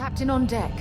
Captain on deck.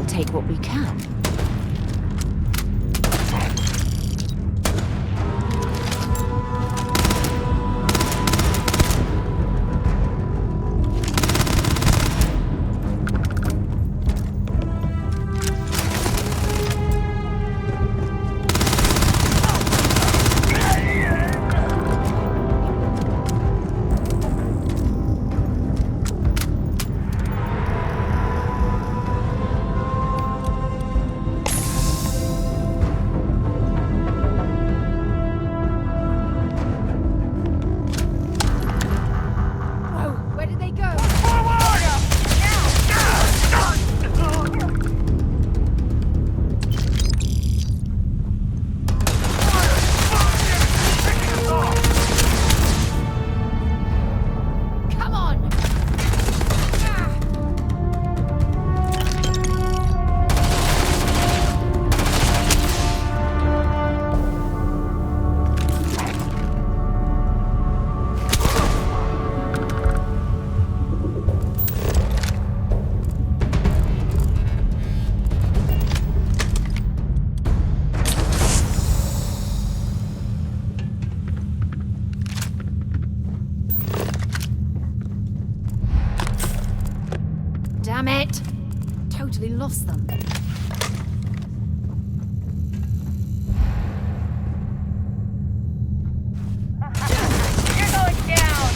Take what we can. Damn it! Totally lost them. You're going down!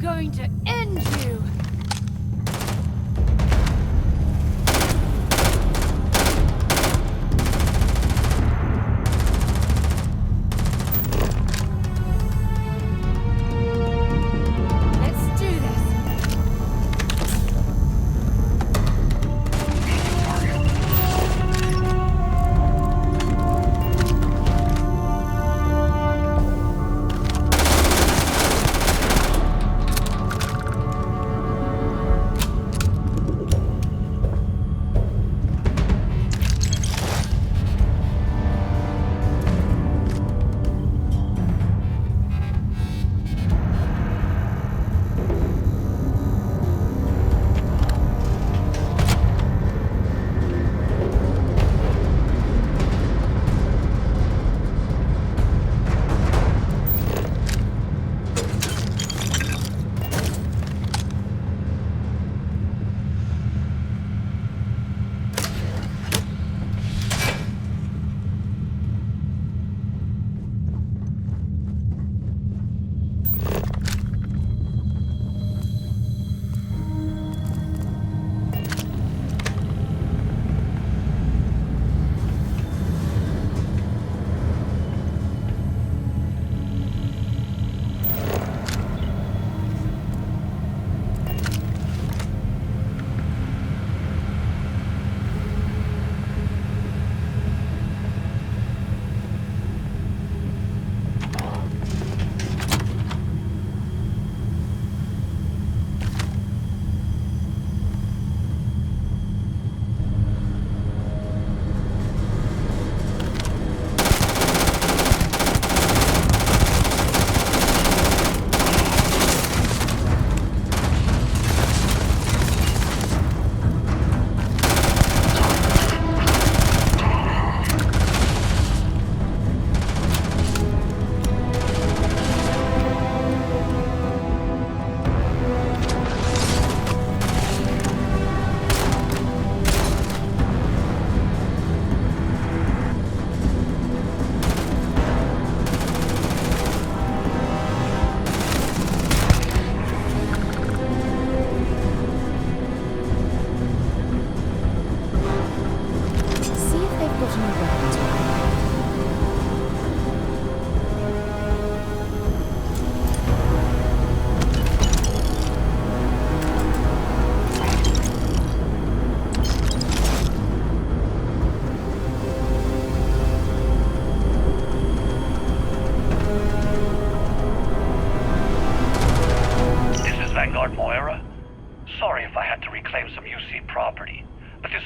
going to end you!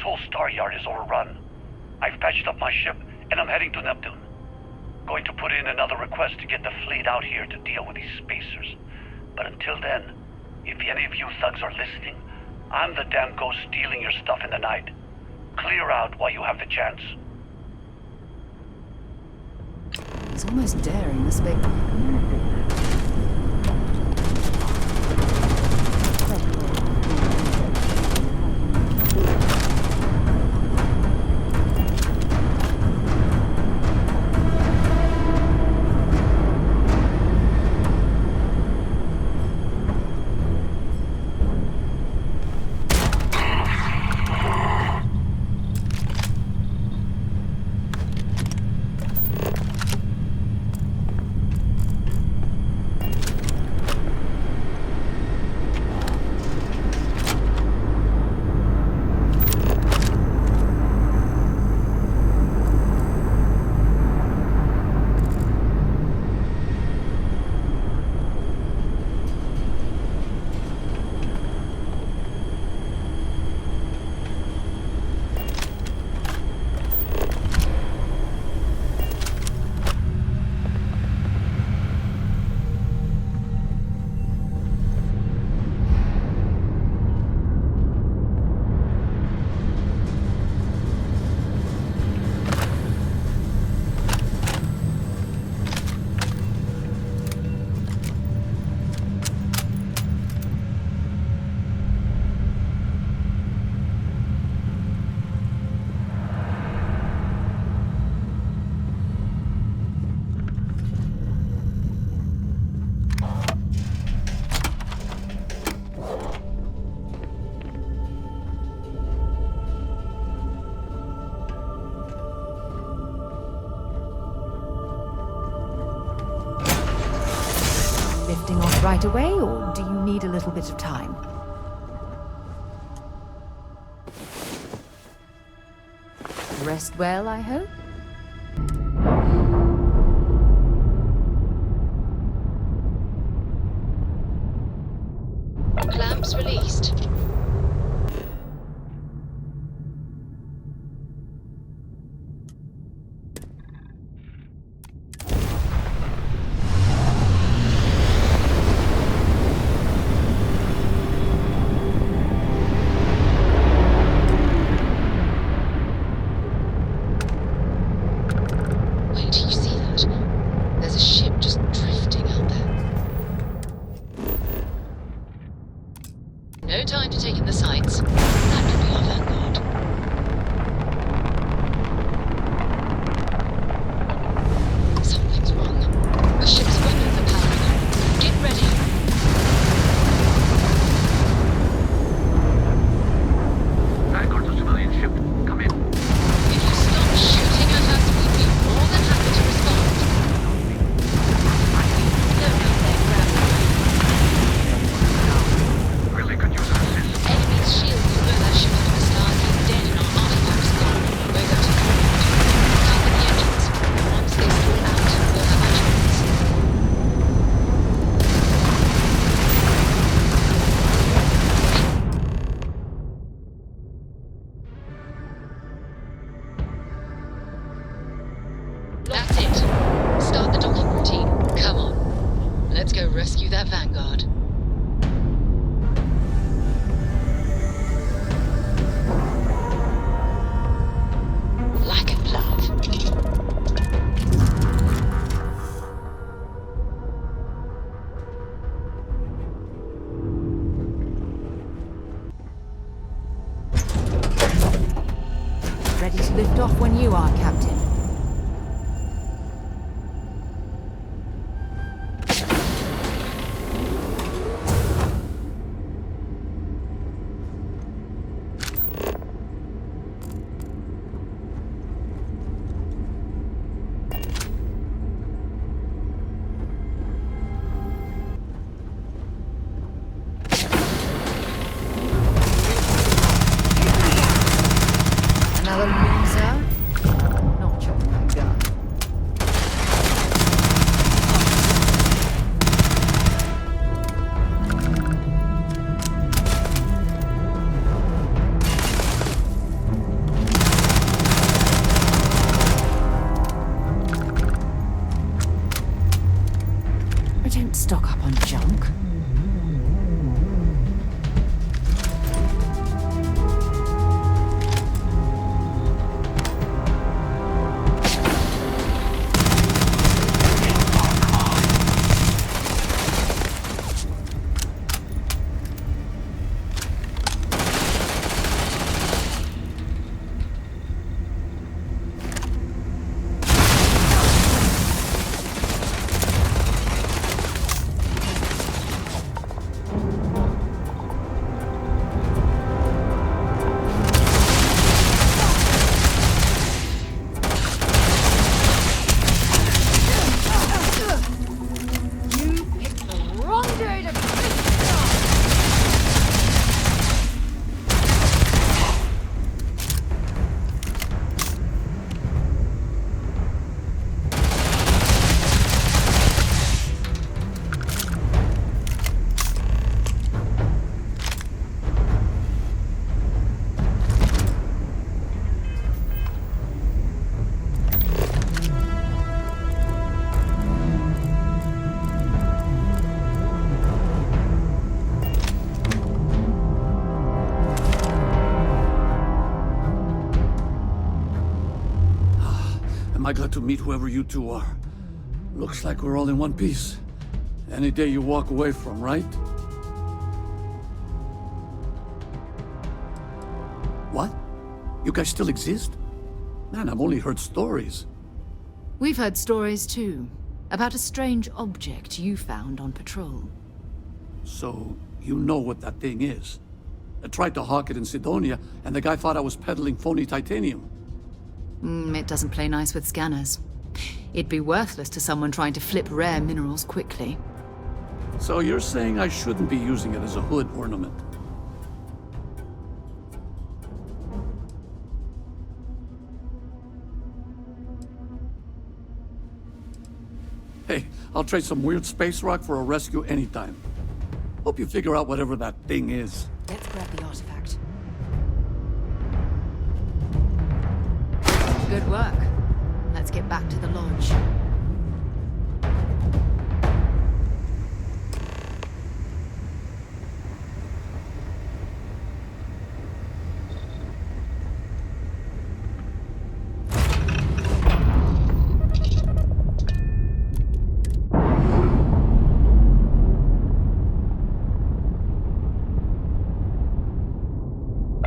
whole star yard is overrun. I've patched up my ship, and I'm heading to Neptune. Going to put in another request to get the fleet out here to deal with these spacers. But until then, if any of you thugs are listening, I'm the damn ghost stealing your stuff in the night. Clear out while you have the chance. He's almost daring the spec. Lifting off right away, or do you need a little bit of time? Rest well, I hope? Clamps released. Wait, do you see that? There's a ship just drifting out there. No time to take in the sights. That could be our vanguard. Something's wrong. The ship's weapons are powering on. Get ready. Vanguard to civilian ship. Come in. If you stop shooting at us, we'd be more than happy to respond. No, they're grabbing. Really could use an assist. Enemy's shields blew that ship out of the stars. He's dead and our artifacts gone. We're going to cover the engines. Once they spool out, we'll have our chance. That's it. Start the docking routine. Come on. Let's go rescue that vanguard. Lack of love. Ready to lift off when you are, Captain. Another loser? Not Am I glad to meet whoever you two are? Looks like we're all in one piece. Any day you walk away from, right? What? You guys still exist? Man, I've only heard stories. We've heard stories too, about a strange object you found on patrol. So, you know what that thing is? I tried to hawk it in Sidonia, and the guy thought I was peddling phony titanium. It doesn't play nice with scanners. It'd be worthless to someone trying to flip rare minerals quickly. So you're saying I shouldn't be using it as a hood ornament? Hey, I'll trade some weird space rock for a rescue anytime. Hope you figure out whatever that thing is. Let's grab the artifact. Good work. Let's get back to the lodge.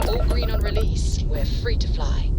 All green on release. We're free to fly.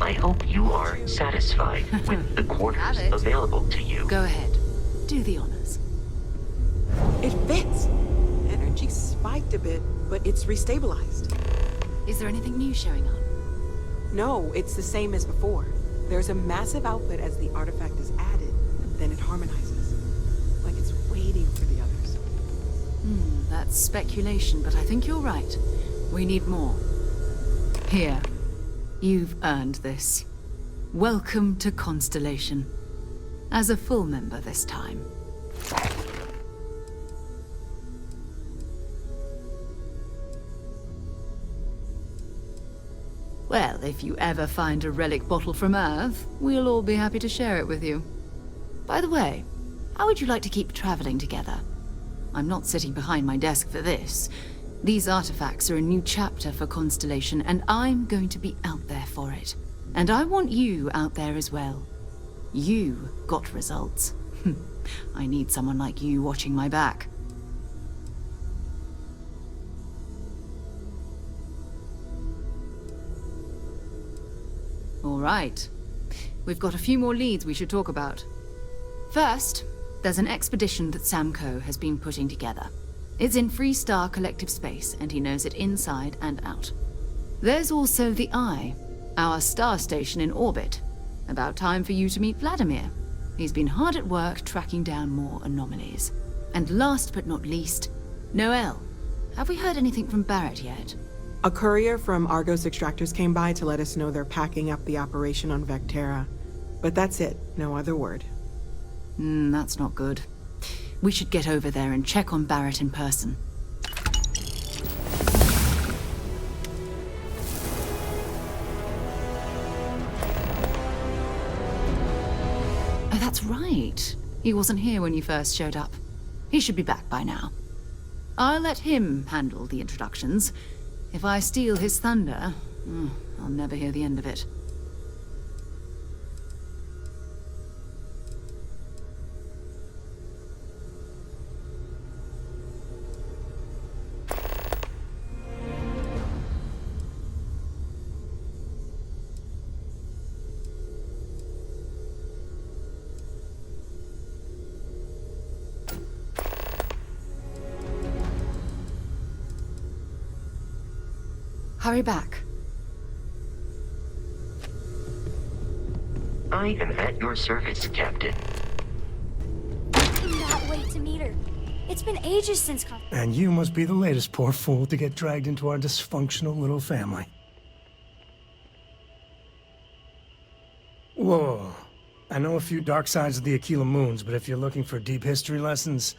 I hope you are satisfied with the quarters Have it. available to you. Go ahead. Do the honors. It fits. Energy spiked a bit, but it's restabilized. Is there anything new showing up? No, it's the same as before. There's a massive output as the artifact is added, then it harmonizes. Like it's waiting for the others. That's speculation, but I think you're right. We need more. Here. You've earned this. Welcome to Constellation. As a full member this time. Well, if you ever find a relic bottle from Earth, we'll all be happy to share it with you. By the way, how would you like to keep traveling together? I'm not sitting behind my desk for this. These artifacts are a new chapter for Constellation, and I'm going to be out there for it. And I want you out there as well. You got results. I need someone like you watching my back. All right. We've got a few more leads we should talk about. First, there's an expedition that Samco has been putting together. It's in Freestar Collective Space, and he knows it inside and out. There's also the Eye, our star station in orbit. About time for you to meet Vladimir. He's been hard at work tracking down more anomalies. And last but not least, Noel. Have we heard anything from Barrett yet? A courier from Argos Extractors came by to let us know they're packing up the operation on Vectera. But that's it, no other word. That's not good. We should get over there and check on Barrett in person. Oh, that's right. He wasn't here when you first showed up. He should be back by now. I'll let him handle the introductions. If I steal his thunder, I'll never hear the end of it. Hurry back. I am at your service, Captain. I cannot wait to meet her. It's been ages since And you must be the latest poor fool to get dragged into our dysfunctional little family. Whoa. I know a few dark sides of the Aquila Moons, but if you're looking for deep history lessons,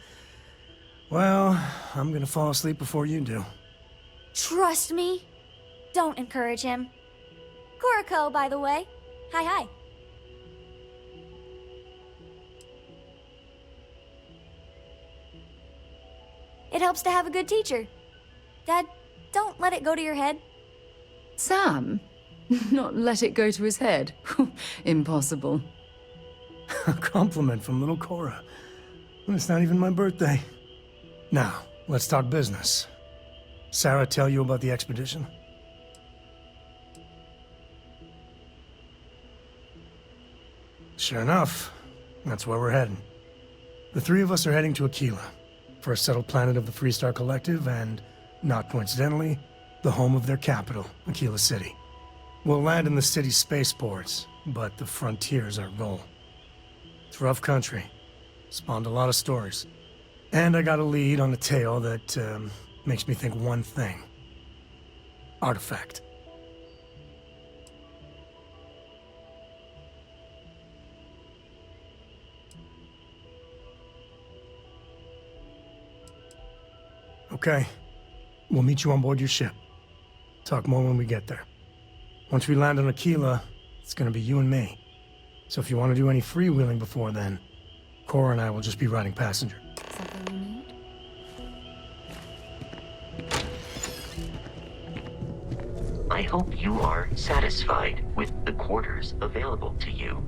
well, I'm gonna fall asleep before you do. Trust me. Don't encourage him. Kuriko, by the way. Hi. It helps to have a good teacher. Dad, don't let it go to your head. Sam? Not let it go to his head? Impossible. A compliment from little Cora. And it's not even my birthday. Now, let's talk business. Sarah tell you about the expedition? Sure enough, that's where we're heading. The three of us are heading to Aquila, for a settled planet of the Freestar Collective and, not coincidentally, the home of their capital, Aquila City. We'll land in the city's spaceports, but the frontier's our goal. It's rough country. Spawned a lot of stories. And I got a lead on a tale that makes me think one thing. Artifact. Okay. We'll meet you on board your ship. Talk more when we get there. Once we land on Aquila, it's gonna be you and me. So if you want to do any freewheeling before then, Cora and I will just be riding passenger. Something you need? I hope you are satisfied with the quarters available to you.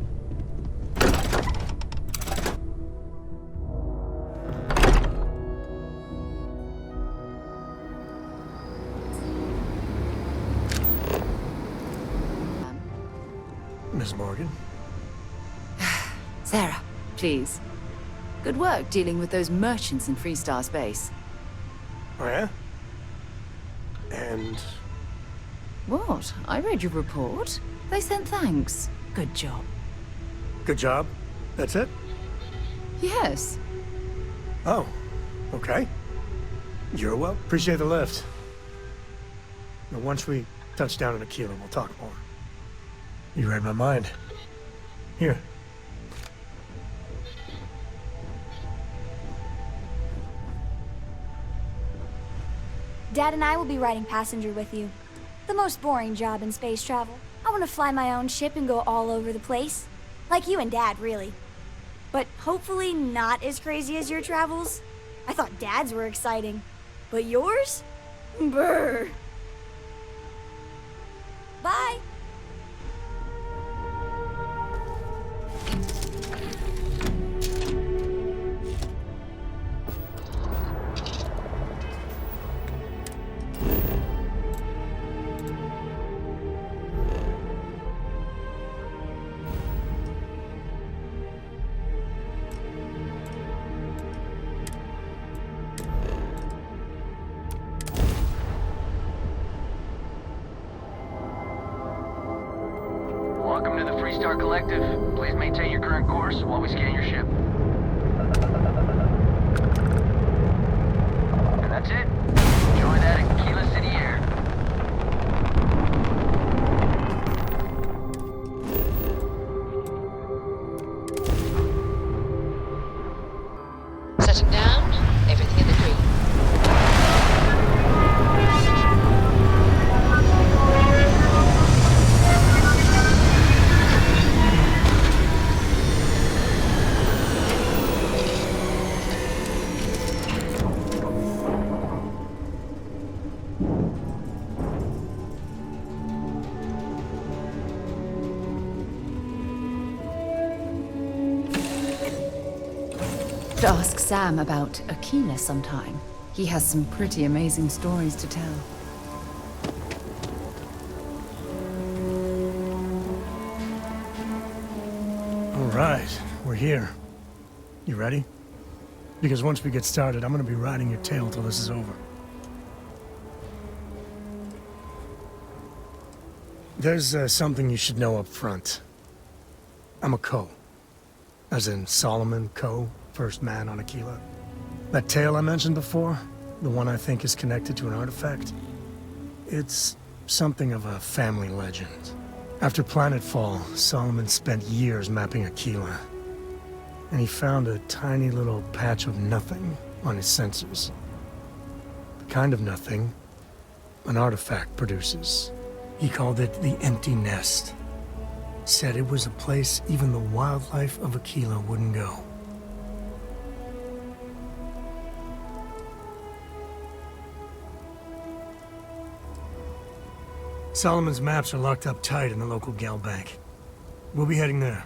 Miss Morgan? Sarah, please. Good work dealing with those merchants in Freestar space. Oh, yeah? And... What? I read your report. They sent thanks. Good job. good job? That's it? Yes. Oh, okay. You're well. Appreciate the lift. Now, once we touch down in Aquila, we'll talk more. You read my mind. Here. Dad and I will be riding passenger with you. The most boring job in space travel. I want to fly my own ship and go all over the place. Like you and Dad, really. But hopefully not as crazy as your travels. I thought Dad's were exciting. But yours? Brr. Bye. Welcome to the Freestar Collective. Please maintain your current course while we scan your ship. And that's it. Enjoy that Aquila City air. Setting down, everything in the green. Ask Sam about Aquila sometime. He has some pretty amazing stories to tell. All right, we're here. You ready? Because once we get started, I'm gonna be riding your tail till this is over. There's something you should know up front. I'm a Co. As in Solomon Co., first man on Aquila. That tale I mentioned before, the one I think is connected to an artifact, it's something of a family legend. After planetfall, Solomon spent years mapping Aquila, and he found a tiny little patch of nothing on his sensors. The kind of nothing an artifact produces. He called it the Empty Nest. Said it was a place even the wildlife of Aquila wouldn't go. Solomon's maps are locked up tight in the local gal bank. We'll be heading there.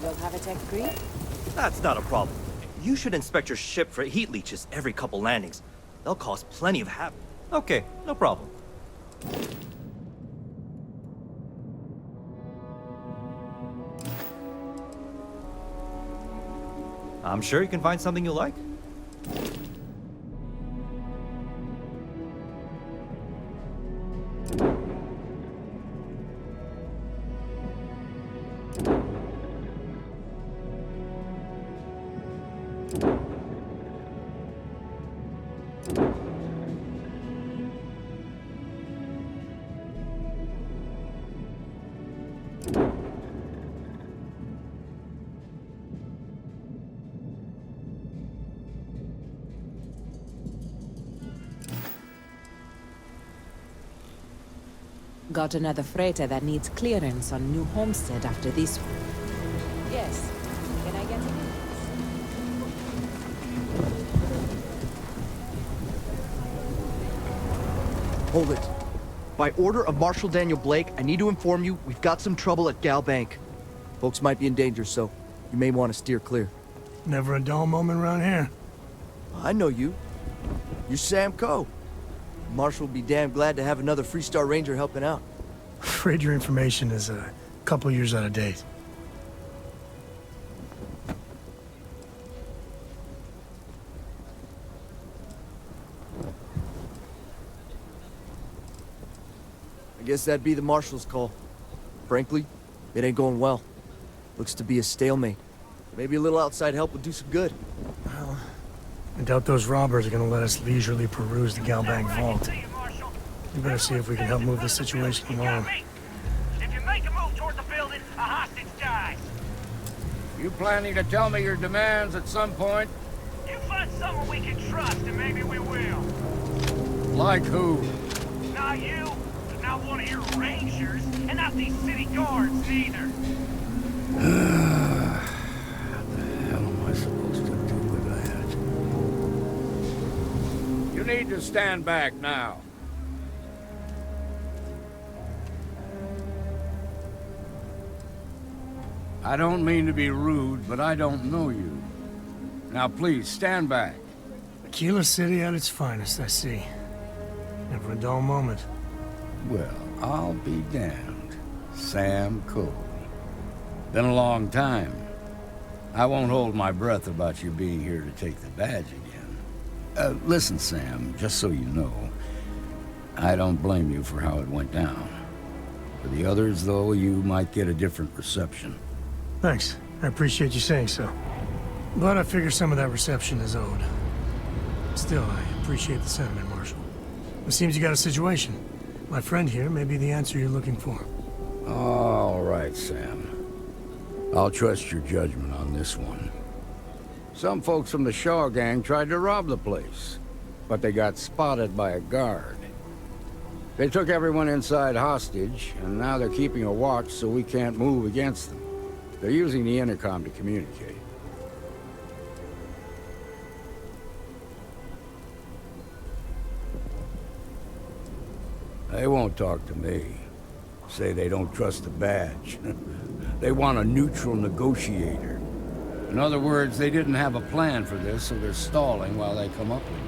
You'll have a tech agree? That's not a problem. You should inspect your ship for heat leeches every couple landings. They'll cause plenty of havoc. Okay, no problem. I'm sure you can find something you like. Got another freighter that needs clearance on New Homestead after this one. Yes. Can I get in? Hold it. By order of Marshal Daniel Blake, I need to inform you we've got some trouble at Gal Bank. Folks might be in danger, so you may want to steer clear. Never a dull moment around here. I know you. You're Sam Coe. Marshal will be damn glad to have another Freestar Ranger helping out. Afraid your information is a couple years out of date. I guess that'd be the Marshal's call. Frankly, it ain't going well. Looks to be a stalemate. Maybe a little outside help would do some good. Well, I doubt those robbers are gonna let us leisurely peruse the Galbank vault. We better see if we can help move the situation along. If you make a move toward the building, a hostage dies. You planning to tell me your demands at some point? You find someone we can trust, and maybe we will. Like who? Not you, not one of your rangers, and not these city guards either. What the hell am I supposed to do with that? You need to stand back now. I don't mean to be rude, but I don't know you. Now please, stand back. Aquila City at its finest, I see. Never a dull moment. Well, I'll be damned. Sam Coe. Been a long time. I won't hold my breath about you being here to take the badge again. Listen, Sam, just so you know, I don't blame you for how it went down. For the others, though, you might get a different reception. Thanks. I appreciate you saying so. But I figure some of that reception is owed. Still, I appreciate the sentiment, Marshal. It seems you got a situation. My friend here may be the answer you're looking for. All right, Sam. I'll trust your judgment on this one. Some folks from the Shaw gang tried to rob the place, but they got spotted by a guard. They took everyone inside hostage, and now they're keeping a watch so we can't move against them. They're using the intercom to communicate. They won't talk to me. Say they don't trust the badge. They want a neutral negotiator. In other words, they didn't have a plan for this, so they're stalling while they come up with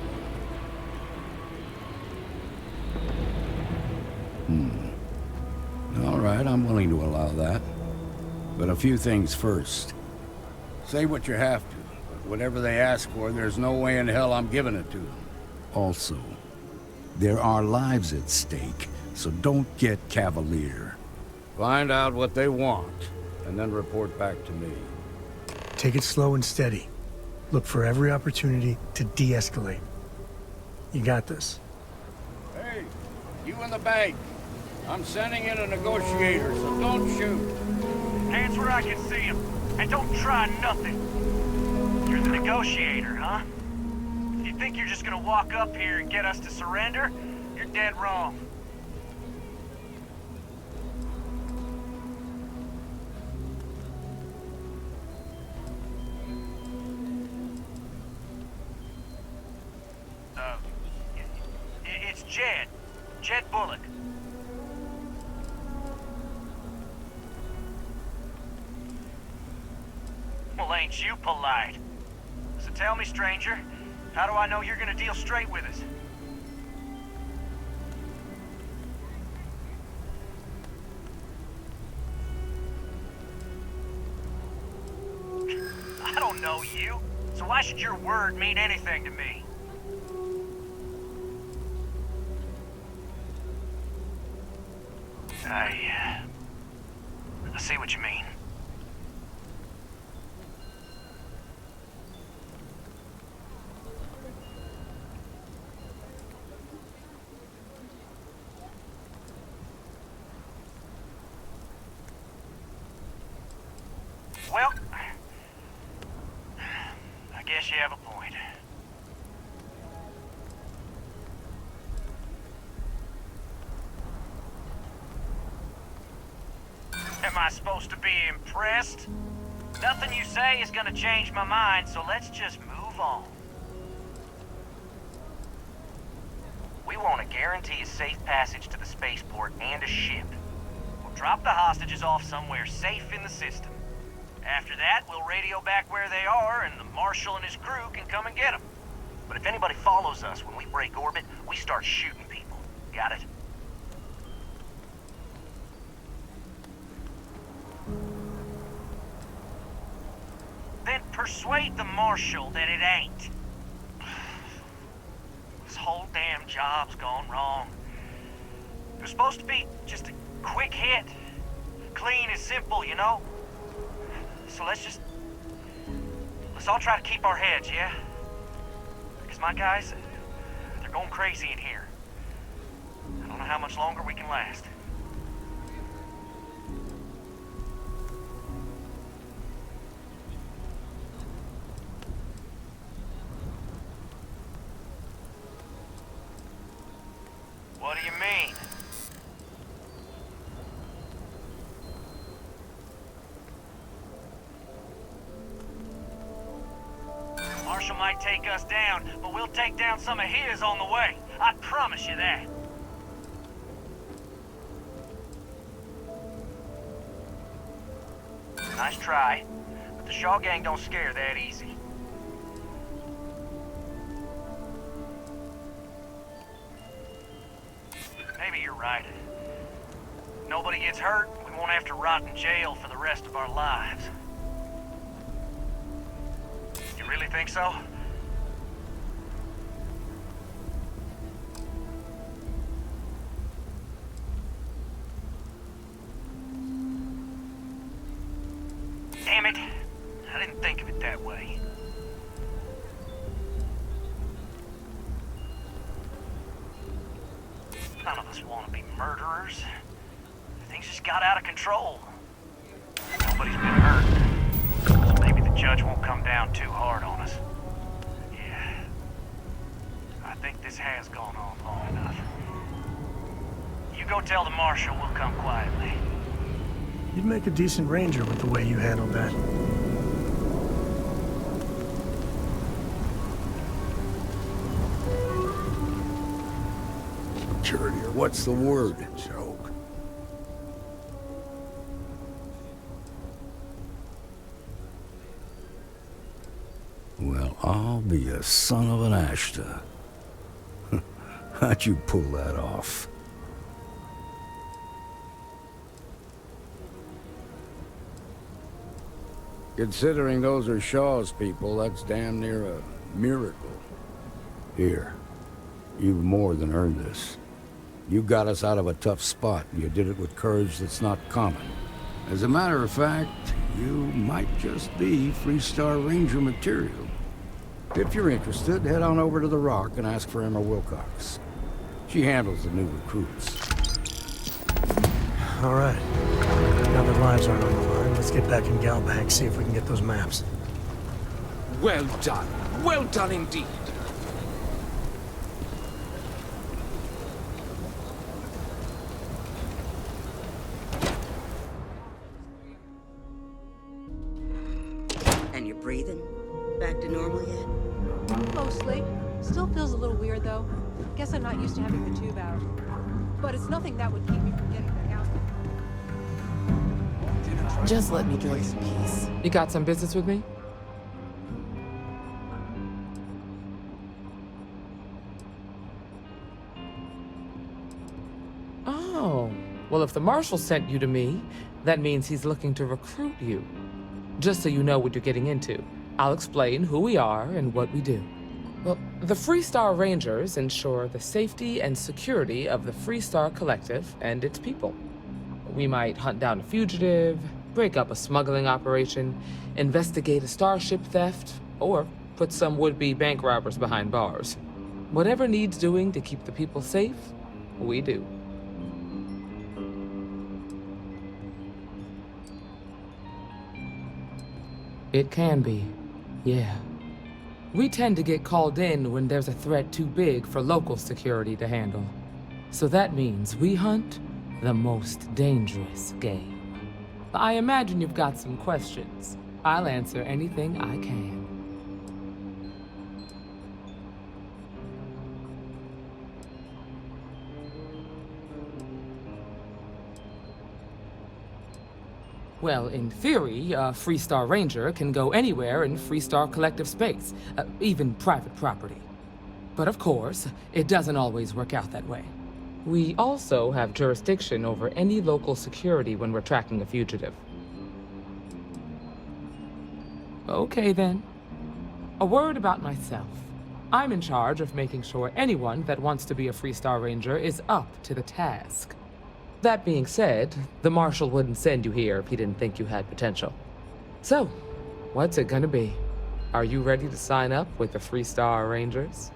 one. All right. right, I'm willing to allow that. But a few things first. Say what you have to, but whatever they ask for, there's no way in hell I'm giving it to them. Also, there are lives at stake, so don't get cavalier. Find out what they want, and then report back to me. Take it slow and steady. Look for every opportunity to de-escalate. You got this. Hey, you in the bank. I'm sending in a negotiator, so don't shoot. Hands where I can see him. And don't try nothing. You're the negotiator, huh? If you think you're just gonna walk up here and get us to surrender, you're dead wrong. It's Jed. Jed Bullock. Well, ain't you polite? So tell me, stranger, how do I know you're gonna deal straight with us? I don't know you, so why should your word mean anything to me? I see what you mean. Well, I guess you have a point. Am I supposed to be impressed? Nothing you say is gonna change my mind, so let's just move on. We want to guarantee a safe passage to the spaceport and a ship. We'll drop the hostages off somewhere safe in the system. After that, we'll radio back where they are, and the Marshal and his crew can come and get them. But if anybody follows us when we break orbit, we start shooting people. Got it? Then persuade the Marshal that it ain't. This whole damn job's gone wrong. It was supposed to be just a quick hit. Clean and simple, you know? So let's all try to keep our heads, yeah? Because my guys, they're going crazy in here. I don't know how much longer we can last. What do you mean? Marshal might take us down, but we'll take down some of his on the way. I promise you that. Nice try, but the Shaw gang don't scare that easy. Maybe you're right. Nobody gets hurt, we won't have to rot in jail for the rest of our lives. You really think so? Damn it! I didn't think of it that way. None of us want to be murderers. Things just got out of control. Nobody's been hurt. So maybe the judge won't come down too hard on us. Yeah. I think this has gone on long enough. You go tell the Marshal we'll come quietly. You'd make a decent ranger with the way you handled that. Courtier, what's the word? Joke. Well, I'll be a son of an Ashta. How'd you pull that off? Considering those are Shaw's people, that's damn near a miracle. Here, you've more than earned this. You got us out of a tough spot, and you did it with courage that's not common. As a matter of fact, you might just be Freestar Ranger material. If you're interested, head on over to the Rock and ask for Emma Wilcox. She handles the new recruits. All right. Now that lives aren't on the line, let's get back in Galbank, see if we can get those maps. Well done. Well done indeed. And you're breathing? Back to normal yet? Mostly. Still feels a little weird, though. Guess I'm not used to having the tube out. But it's nothing that would keep me from getting back out. Just let me drink some peace. You got some business with me? Oh. Well, if the Marshal sent you to me, that means he's looking to recruit you. Just so you know what you're getting into, I'll explain who we are and what we do. Well, the Freestar Rangers ensure the safety and security of the Freestar Collective and its people. We might hunt down a fugitive, break up a smuggling operation, investigate a starship theft, or put some would-be bank robbers behind bars. Whatever needs doing to keep the people safe, we do. It can be, yeah. We tend to get called in when there's a threat too big for local security to handle. So that means we hunt the most dangerous game. I imagine you've got some questions. I'll answer anything I can. Well, in theory, a Freestar Ranger can go anywhere in Freestar Collective space, even private property. But of course, it doesn't always work out that way. We also have jurisdiction over any local security when we're tracking a fugitive. Okay then. A word about myself. I'm in charge of making sure anyone that wants to be a Freestar Ranger is up to the task. That being said, the Marshal wouldn't send you here if he didn't think you had potential. So, what's it gonna be? Are you ready to sign up with the Freestar Rangers?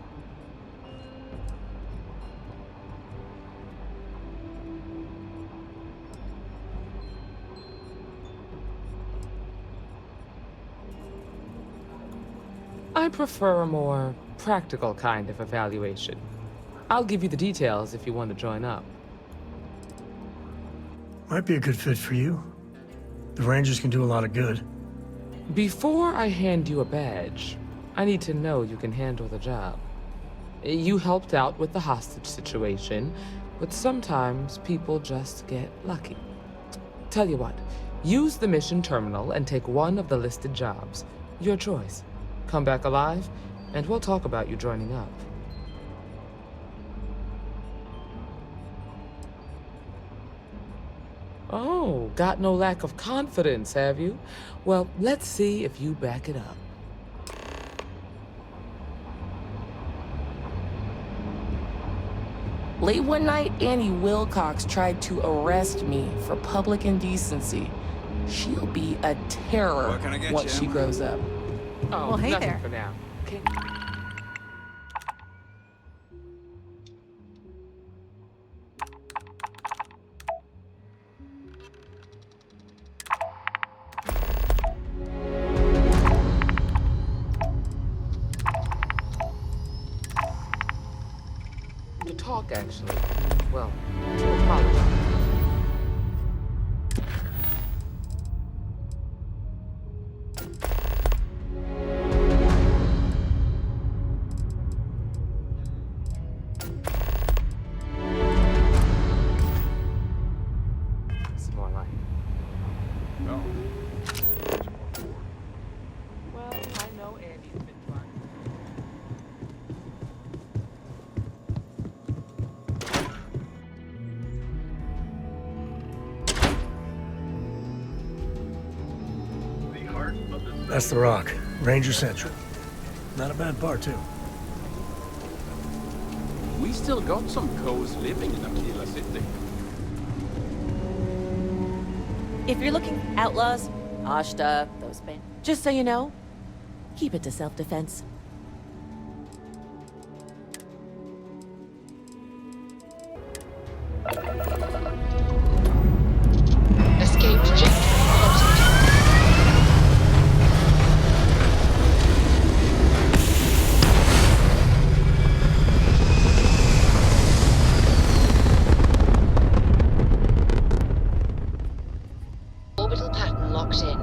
I prefer a more practical kind of evaluation. I'll give you the details if you want to join up. Might be a good fit for you. The Rangers can do a lot of good. Before I hand you a badge, I need to know you can handle the job. You helped out with the hostage situation, but sometimes people just get lucky. Tell you what, use the mission terminal and take one of the listed jobs. Your choice. Come back alive, and we'll talk about you joining up. Oh, got no lack of confidence, have you? Well, let's see if you back it up. Late one night, Annie Wilcox tried to arrest me for public indecency. She'll be a terror once she grows up. Oh, well, hey nothing there. for now. Okay. To talk, actually. Well, to apologize. Some more light. No. Well, I know Andy's been trying. The That's the rock. Ranger Central. Not a bad part, too. We still got some cows living in Aquila City. If you're looking for outlaws, Ashta, those men, just so you know, keep it to self-defense. Escape trajectory plotted. Orbital pattern locked in.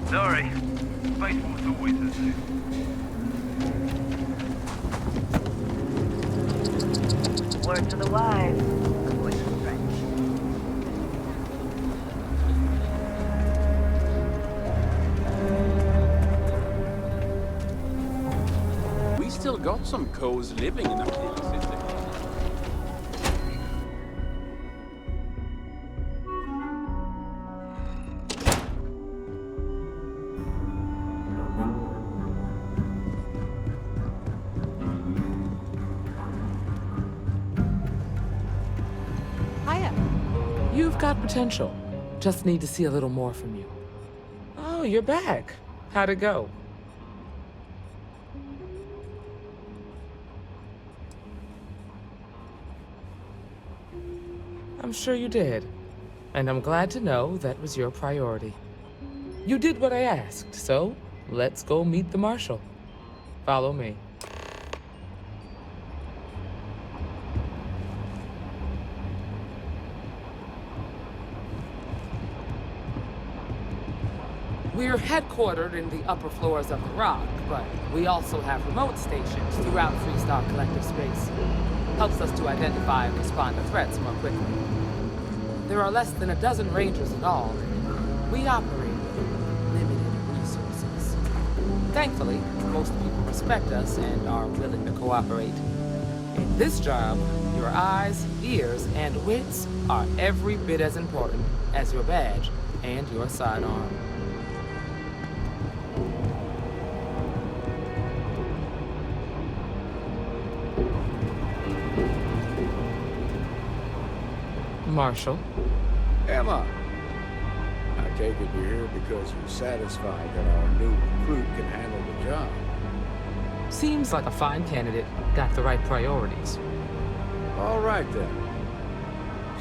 Sorry. Spaceport's always a zoo. Word to the wise. The voice of French. We still got some co's living in that little city. Hiya. You've got potential. Just need to see a little more from you. Oh, you're back. How'd it go? I'm sure you did. And I'm glad to know that was your priority. You did what I asked, so let's go meet the Marshal. Follow me. We're headquartered in the upper floors of the Rock, but we also have remote stations throughout Freestar Collective space. Helps us to identify and respond to threats more quickly. There are less than a dozen Rangers in all, and we operate with limited resources. Thankfully, most people respect us and are willing to cooperate. In this job, your eyes, ears, and wits are every bit as important as your badge and your sidearm. Marshal. Emma, I take it you're here because you're satisfied that our new recruit can handle the job. Seems like a fine candidate. Got the right priorities. All right, then.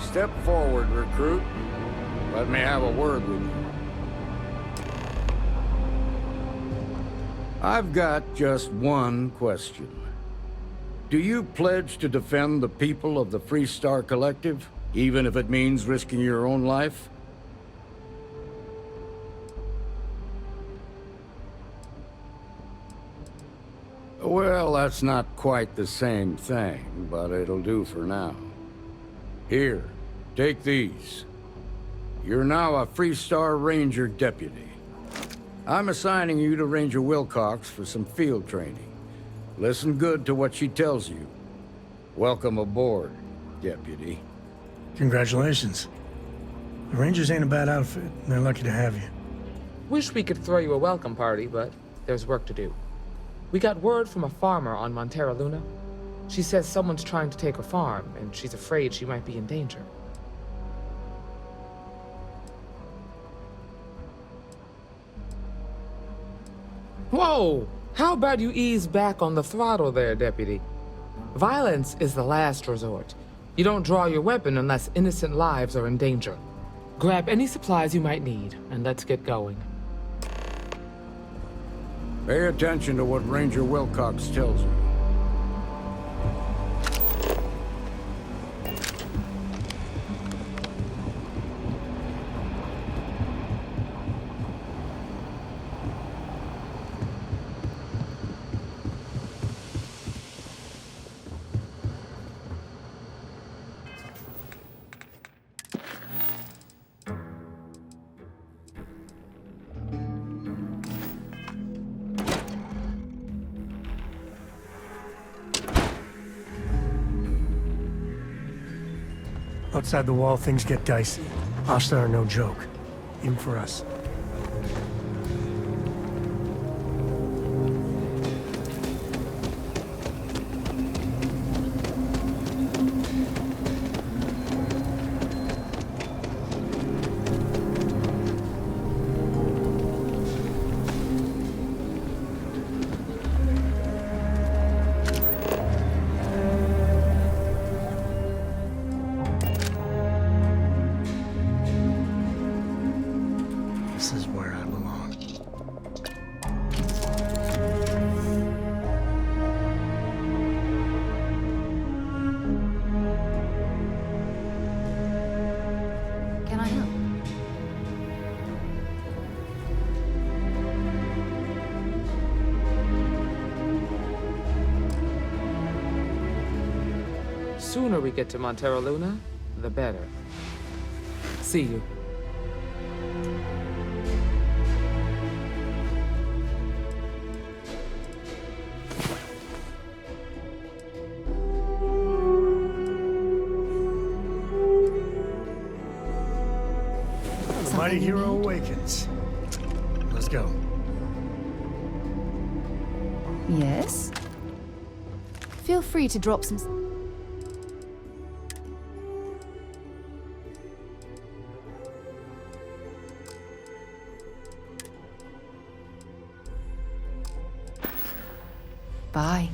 Step forward, recruit. Let me have a word with you. I've got just one question. Do you pledge to defend the people of the Freestar Collective, even if it means risking your own life? Well, that's not quite the same thing, but it'll do for now. Here, take these. You're now a Freestar Ranger deputy. I'm assigning you to Ranger Wilcox for some field training. Listen good to what she tells you. Welcome aboard, deputy. Congratulations. The Rangers ain't a bad outfit, and they're lucky to have you. Wish we could throw you a welcome party, but there's work to do. We got word from a farmer on Montera Luna. She says someone's trying to take her farm, and she's afraid she might be in danger. Whoa! How about you ease back on the throttle there, Deputy? Violence is the last resort. You don't draw your weapon unless innocent lives are in danger. Grab any supplies you might need, and let's get going. Pay attention to what Ranger Wilcox tells you. Outside the wall, things get dicey. Hostile are no joke, even for us. This is where I belong. Can I help? sooner we get to Montero Luna, the better. See you. The mighty hero awakens. Let's go. Yes? Feel free to drop some... Bye.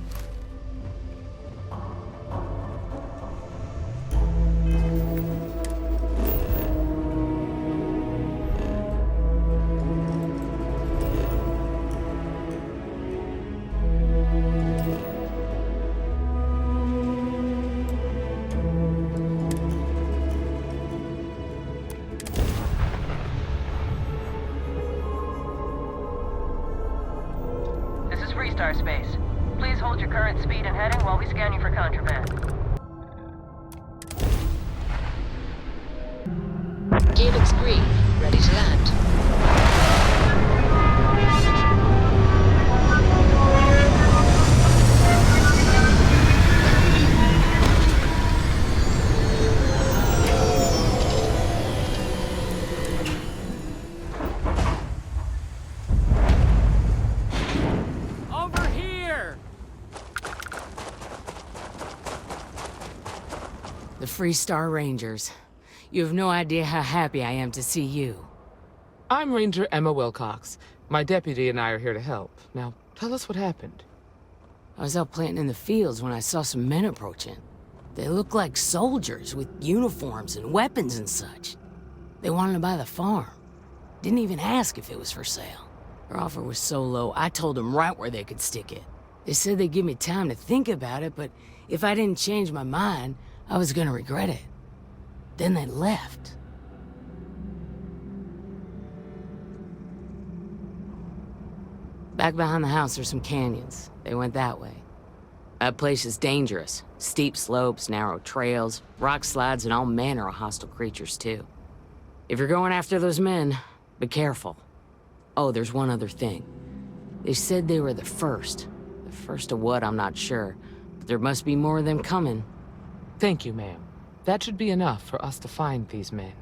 This is Freestar Space. Please hold your current speed and heading while we scan you for contraband. Gear looks green. Ready to land. Over here! The Freestar Rangers. You have no idea how happy I am to see you. I'm Ranger Emma Wilcox. My deputy and I are here to help. Now, tell us what happened. I was out planting in the fields when I saw some men approaching. They looked like soldiers with uniforms and weapons and such. They wanted to buy the farm. Didn't even ask if it was for sale. Their offer was so low, I told them right where they could stick it. They said they'd give me time to think about it, but if I didn't change my mind, I was gonna regret it. Then they left. Back behind the house are some canyons. They went that way. That place is dangerous. Steep slopes, narrow trails, rock slides, and all manner of hostile creatures, too. If you're going after those men, be careful. Oh, there's one other thing. They said they were the first. The first of what, I'm not sure. But there must be more of them coming. Thank you, ma'am. That should be enough for us to find these men.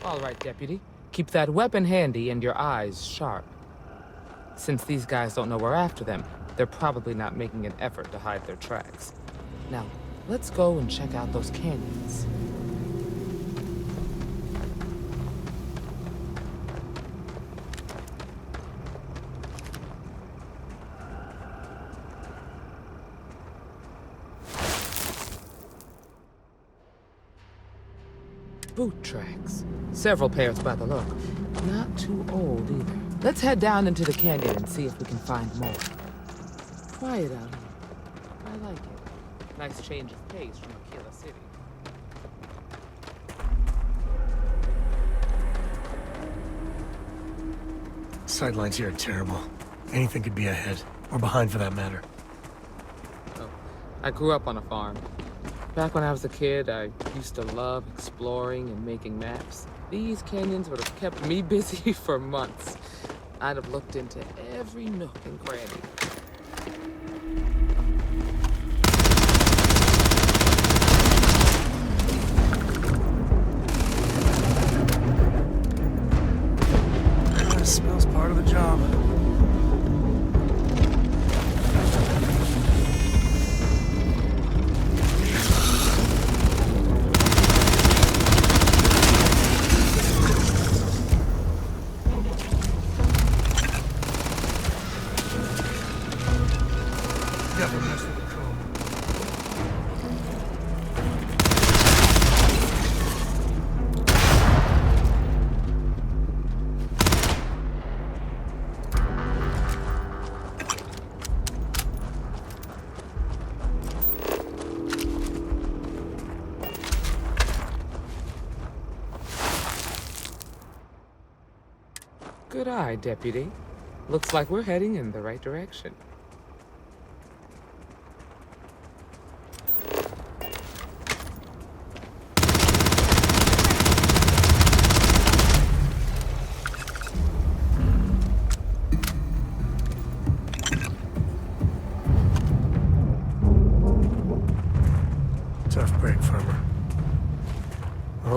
All right, Deputy. Keep that weapon handy and your eyes sharp. Since these guys don't know we're after them, they're probably not making an effort to hide their tracks. Now, let's go and check out those canyons. Boot tracks. Several pairs by the look. Not too old either. Let's head down into the canyon and see if we can find more. Quiet out here. I like it. Nice change of pace from Aquila City. Sightlines here are terrible. Anything could be ahead, or behind for that matter. Oh, I grew up on a farm. Back when I was a kid, I used to love exploring and making maps. These canyons would have kept me busy for months. I'd have looked into every nook and cranny. It smells part of the job. Good eye, Deputy. Looks like we're heading in the right direction.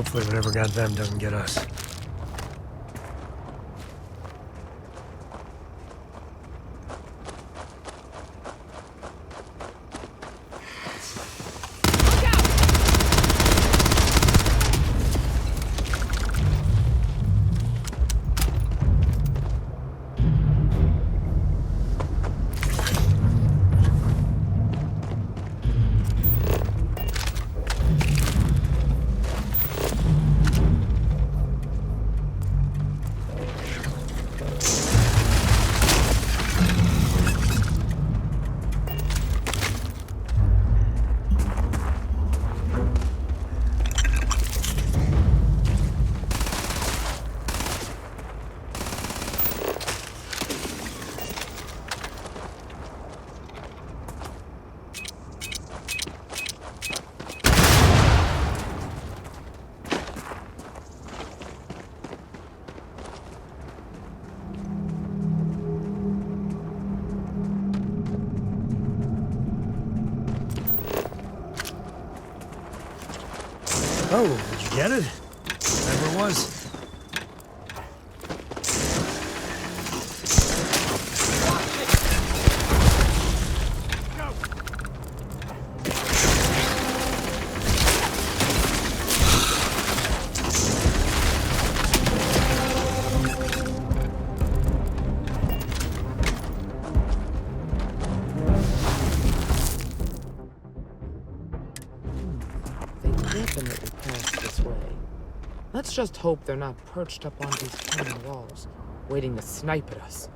Hopefully whatever got them doesn't get us. Oh, did you get it? Whatever it was. Definitely passed this way. Let's just hope they're not perched up on these canyon walls, waiting to snipe at us.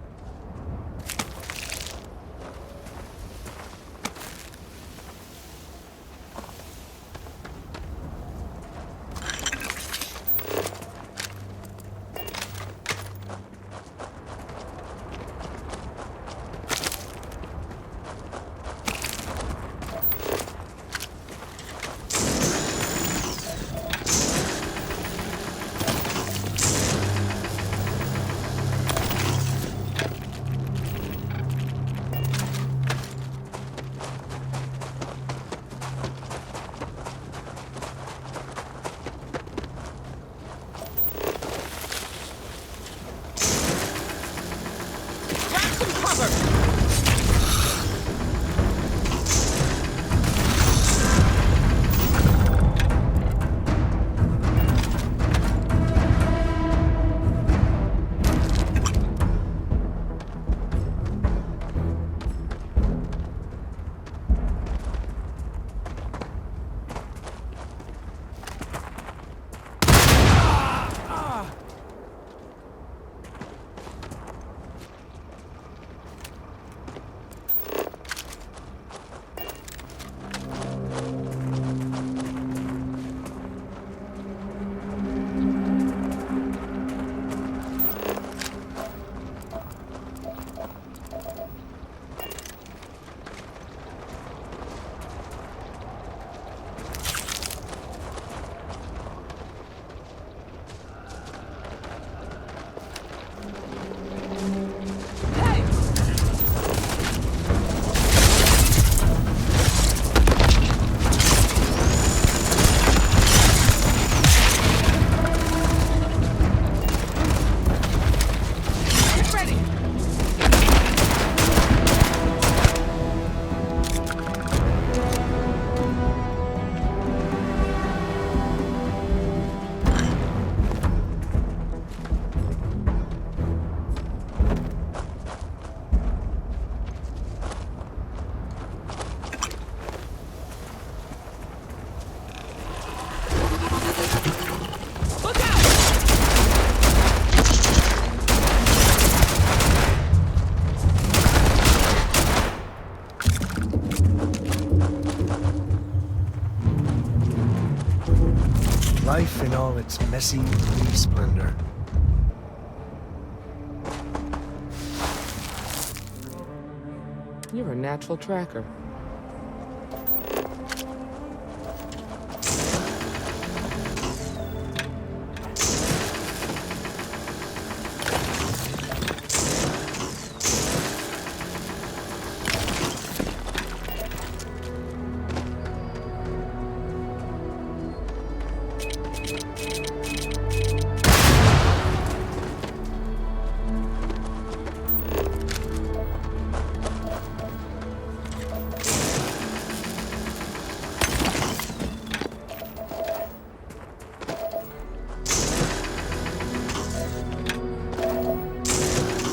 Life in all its messy, blue splendor. You're a natural tracker.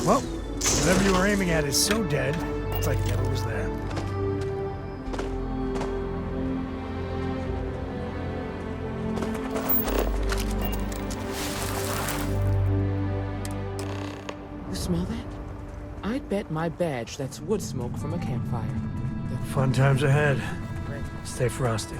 Well, whatever you were aiming at is so dead, it's like it never was there. You smell that? I'd bet my badge that's wood smoke from a campfire. Fun times ahead. Stay frosty.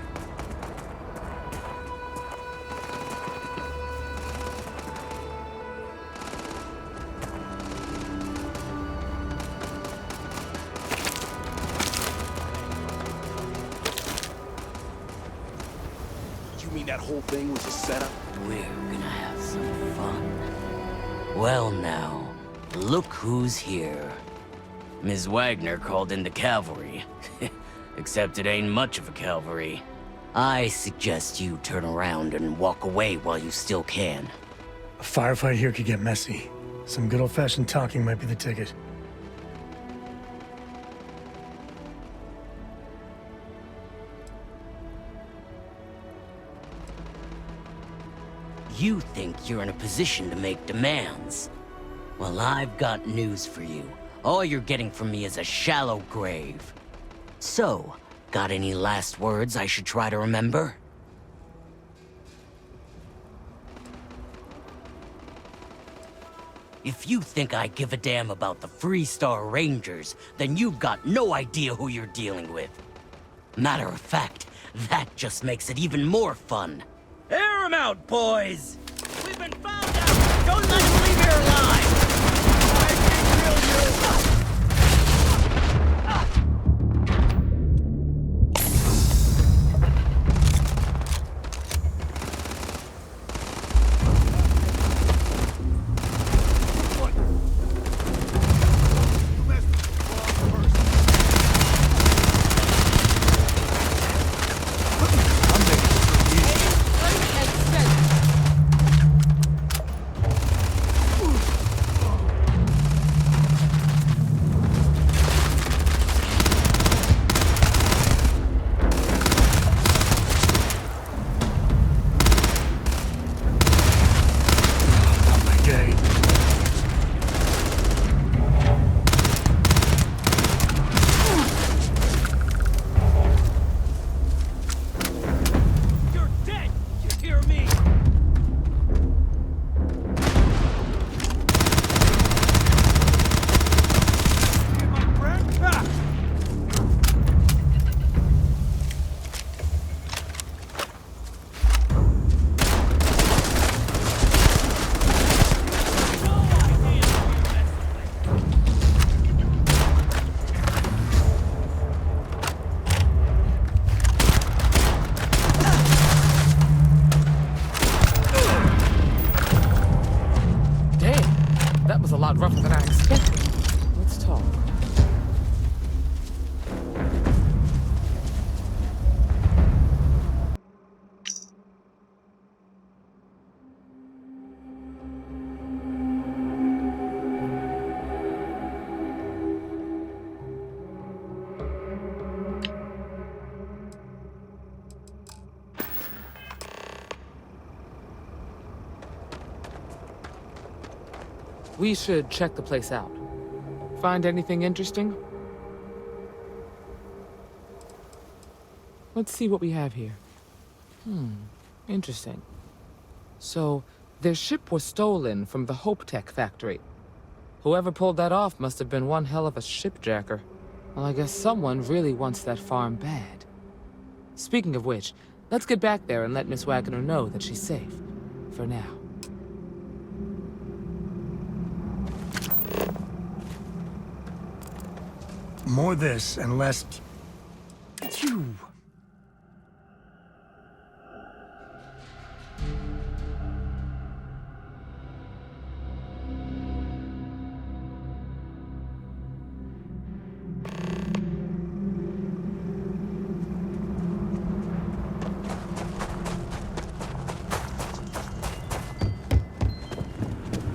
You mean that whole thing was a setup? We're gonna have some fun. Well now, look who's here. Ms. Wagner called in the cavalry. Except it ain't much of a cavalry. I suggest you turn around and walk away while you still can. A firefight here could get messy. Some good old-fashioned talking might be the ticket. You think you're in a position to make demands. Well, I've got news for you. All you're getting from me is a shallow grave. So, got any last words I should try to remember? If you think I give a damn about the Freestar Rangers, then you've got no idea who you're dealing with. Matter of fact, that just makes it even more fun. Air 'em out, boys! We've been found out! Don't let them leave here alive! Rougher than I expected. Let's talk. We should check the place out. Find anything interesting? Let's see what we have here. Interesting. So, their ship was stolen from the Hope Tech factory. Whoever pulled that off must have been one hell of a shipjacker. Well, I guess someone really wants that farm bad. Speaking of which, let's get back there and let Miss Wagner know that she's safe. For now. More this and less... You.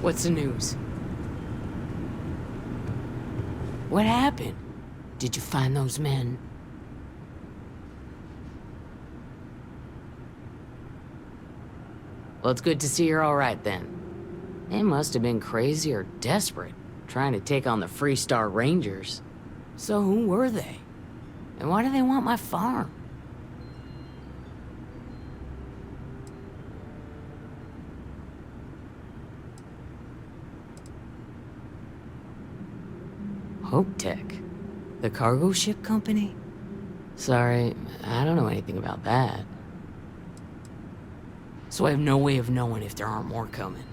What's the news? What happened? Did you find those men? Well, it's good to see you're all right then. They must have been crazy or desperate, trying to take on the Freestar Rangers. So who were they? And why do they want my farm? Hope Tech? The cargo ship company? Sorry, I don't know anything about that. So I have no way of knowing if there aren't more coming.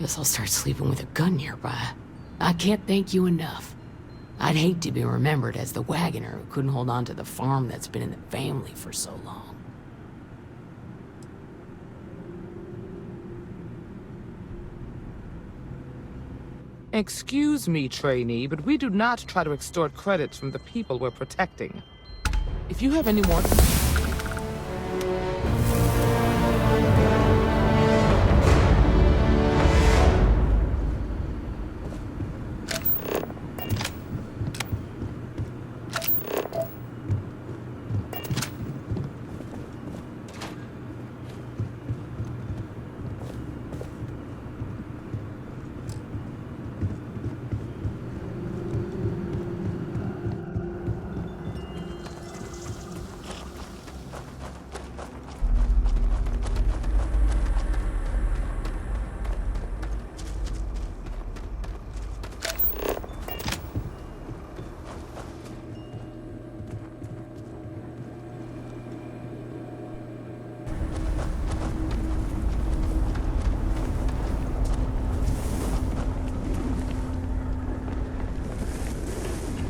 Guess I'll start sleeping with a gun nearby. I can't thank you enough. I'd hate to be remembered as the wagoner who couldn't hold on to the farm that's been in the family for so long. Excuse me, trainee, but we do not try to extort credits from the people we're protecting. If you have any more...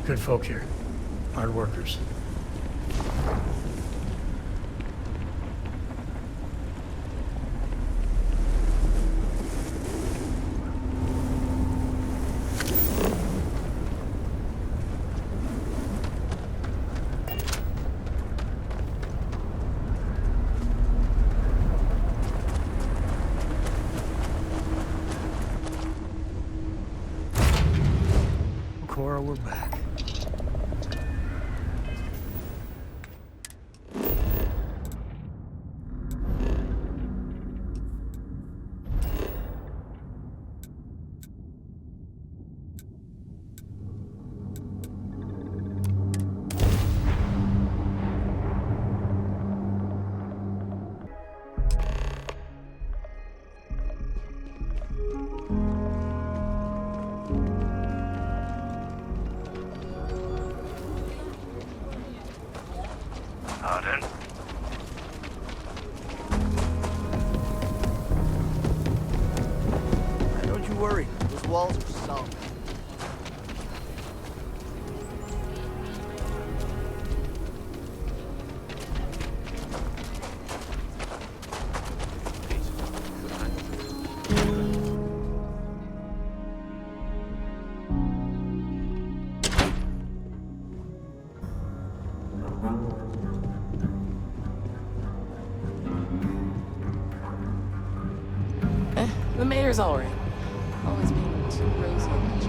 Good folk here. Hard workers. Cora, we're back. Don't you worry, those walls are solid. The mayor's all right. Always being too rosy a picture.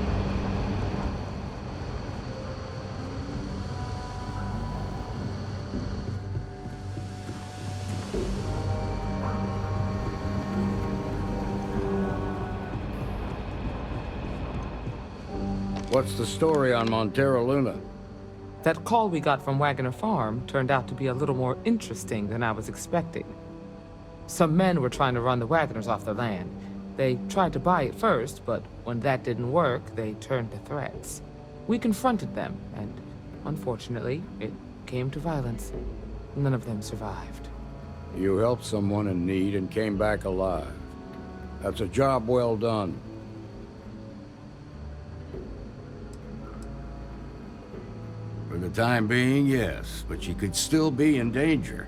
What's the story on Montero Luna? That call we got from Wagoner Farm turned out to be a little more interesting than I was expecting. Some men were trying to run the Wagoners off the land. They tried to buy it first, but when that didn't work, they turned to threats. We confronted them, and unfortunately, it came to violence. None of them survived. You helped someone in need and came back alive. That's a job well done. For the time being, yes, but you could still be in danger.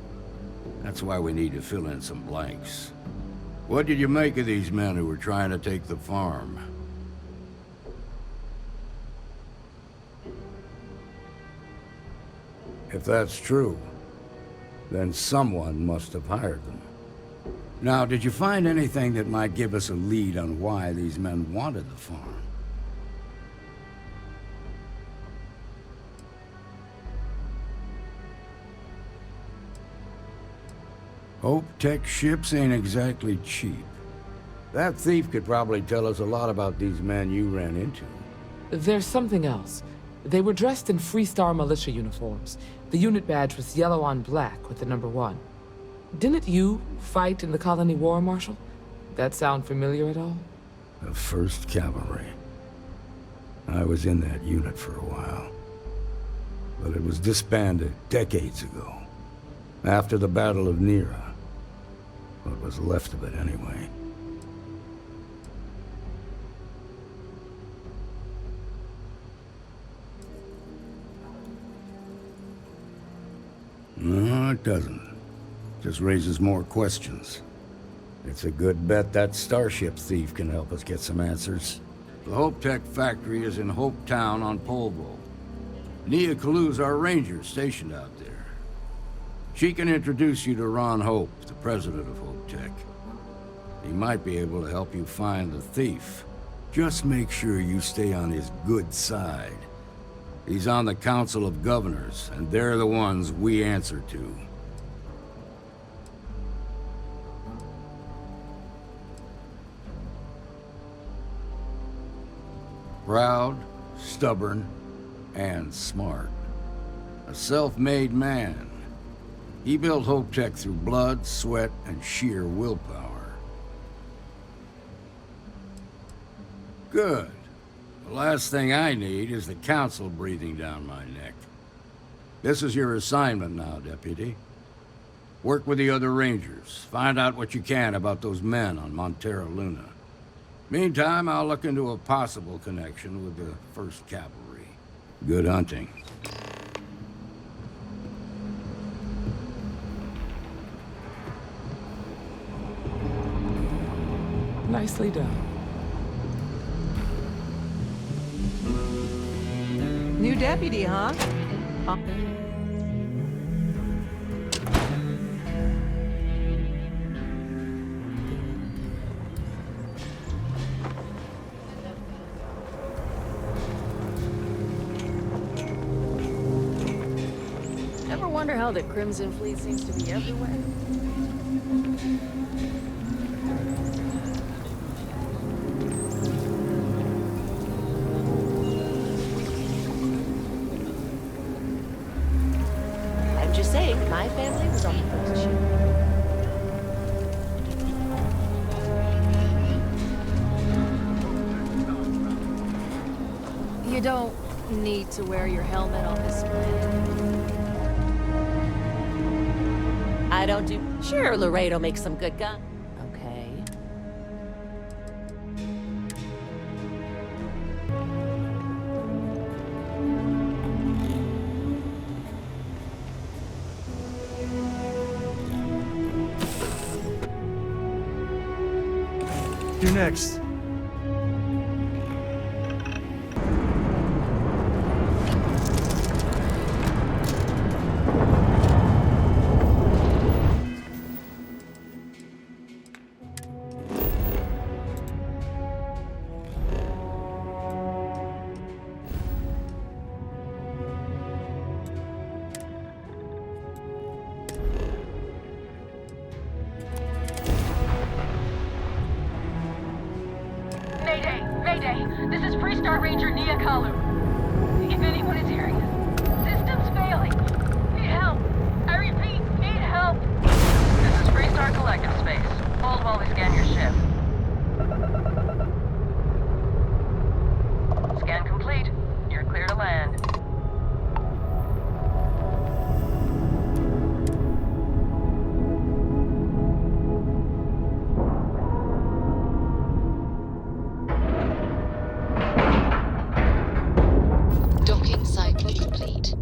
That's why we need to fill in some blanks. What did you make of these men who were trying to take the farm? If that's true, then someone must have hired them. Now, did you find anything that might give us a lead on why these men wanted the farm? Hope Tech ships ain't exactly cheap. That thief could probably tell us a lot about these men you ran into. There's something else. They were dressed in Freestar militia uniforms. The unit badge was yellow on black with the number 1. Didn't you fight in the Colony War, Marshal? That sound familiar at all? The 1st Cavalry. I was in that unit for a while. But it was disbanded decades ago. After the Battle of Nera. What was left of it, anyway. No, it doesn't. Just raises more questions. It's a good bet that starship thief can help us get some answers. The Hope Tech factory is in Hope Town on Polvo. Nia Kalu's our ranger stationed out there. She can introduce you to Ron Hope, the president of Hope Tech. He might be able to help you find the thief. Just make sure you stay on his good side. He's on the Council of Governors, and they're the ones we answer to. Proud, stubborn, and smart. A self-made man. He built Hope Tech through blood, sweat, and sheer willpower. Good. The last thing I need is the Council breathing down my neck. This is your assignment now, Deputy. Work with the other Rangers. Find out what you can about those men on Montera Luna. Meantime, I'll look into a possible connection with the 1st Cavalry. Good hunting. Nicely done. New deputy, huh? Ever wonder how the Crimson Fleet seems to be everywhere? I'm just saying, my family was on the first ship. You don't need to wear your helmet on this planet. I don't do... Sure, Laredo makes some good gun. Okay. You next. Mayday! Mayday! This is Freestar Ranger Nia Kalu. If anyone is hearing us, system's failing. Need help. I repeat, need help. This is Freestar Collective Space. Hold while we scan your ship. Scan complete. You're clear to land. Docking cycle complete.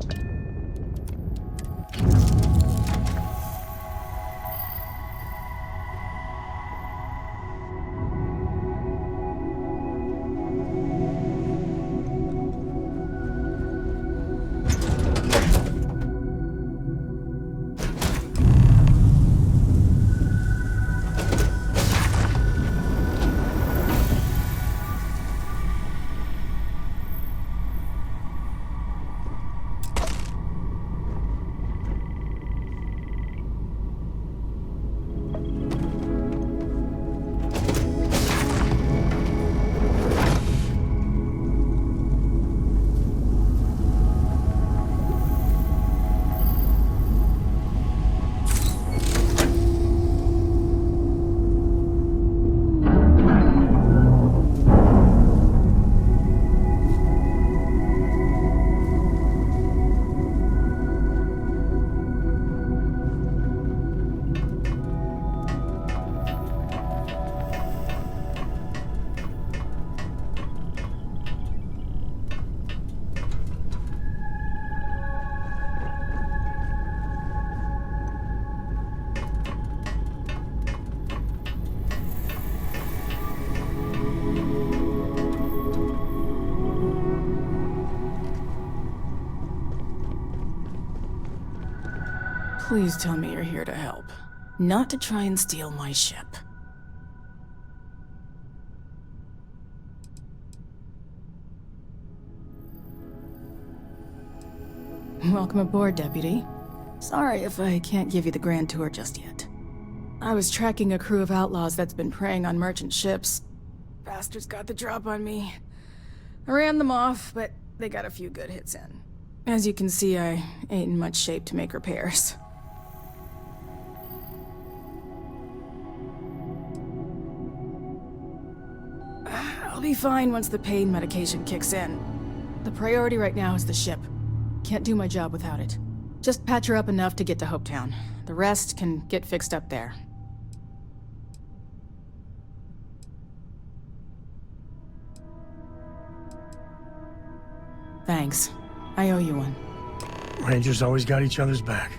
Please tell me you're here to help, not to try and steal my ship. Welcome aboard, Deputy. Sorry if I can't give you the grand tour just yet. I was tracking a crew of outlaws that's been preying on merchant ships. Bastards got the drop on me. I ran them off, but they got a few good hits in. As you can see, I ain't in much shape to make repairs. I'll be fine once the pain medication kicks in. The priority right now is the ship. Can't do my job without it. Just patch her up enough to get to Hopetown. The rest can get fixed up there. Thanks. I owe you one. Rangers always got each other's back.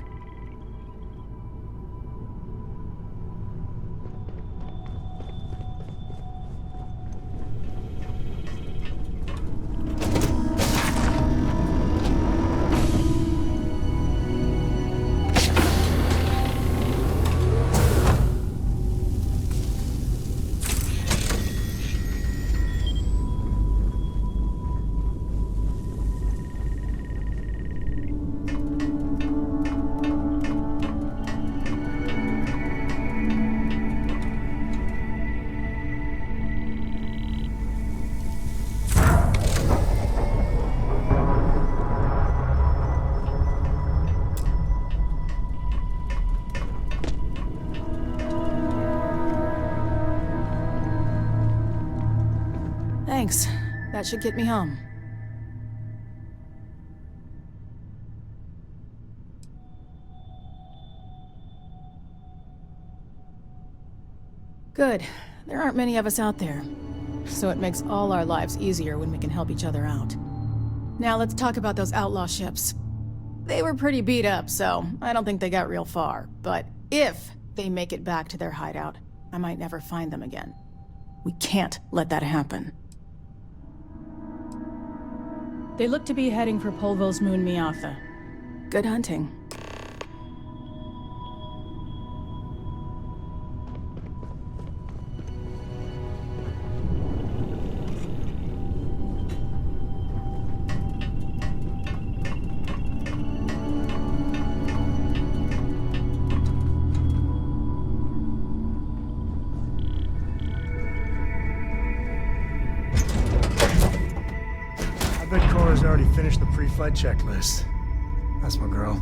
Thanks. That should get me home. Good. There aren't many of us out there, so it makes all our lives easier when we can help each other out. Now let's talk about those outlaw ships. They were pretty beat up, so I don't think they got real far. But if they make it back to their hideout, I might never find them again. We can't let that happen. They look to be heading for Polvo's moon Miatha. Good hunting. I bet Cora's already finished the pre-flight checklist. That's my girl.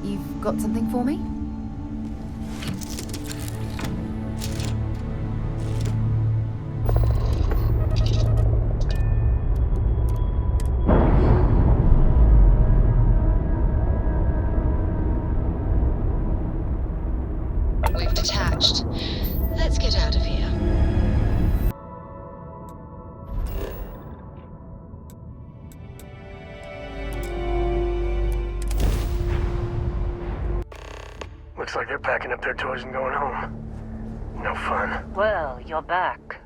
You've got something for me? We've detached. Let's get out of here. Looks like they're packing up their toys and going home. No fun. Well, you're back.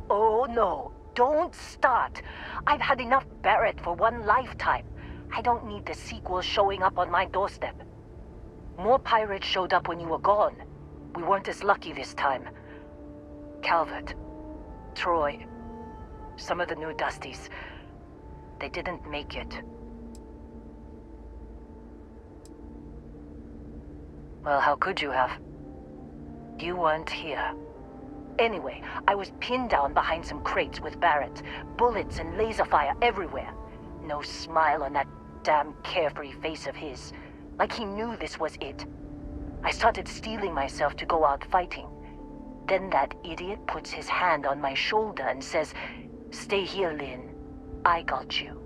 Oh no, don't start. I've had enough Barrett for one lifetime. I don't need the sequel showing up on my doorstep. More pirates showed up when you were gone. We weren't as lucky this time. Calvert, Troy, some of the new Dusties. They didn't make it. Well, how could you have? You weren't here. Anyway, I was pinned down behind some crates with Barrett. Bullets and laser fire everywhere. No smile on that damn carefree face of his. Like he knew this was it. I started steeling myself to go out fighting. Then that idiot puts his hand on my shoulder and says, "Stay here, Lynn. I got you."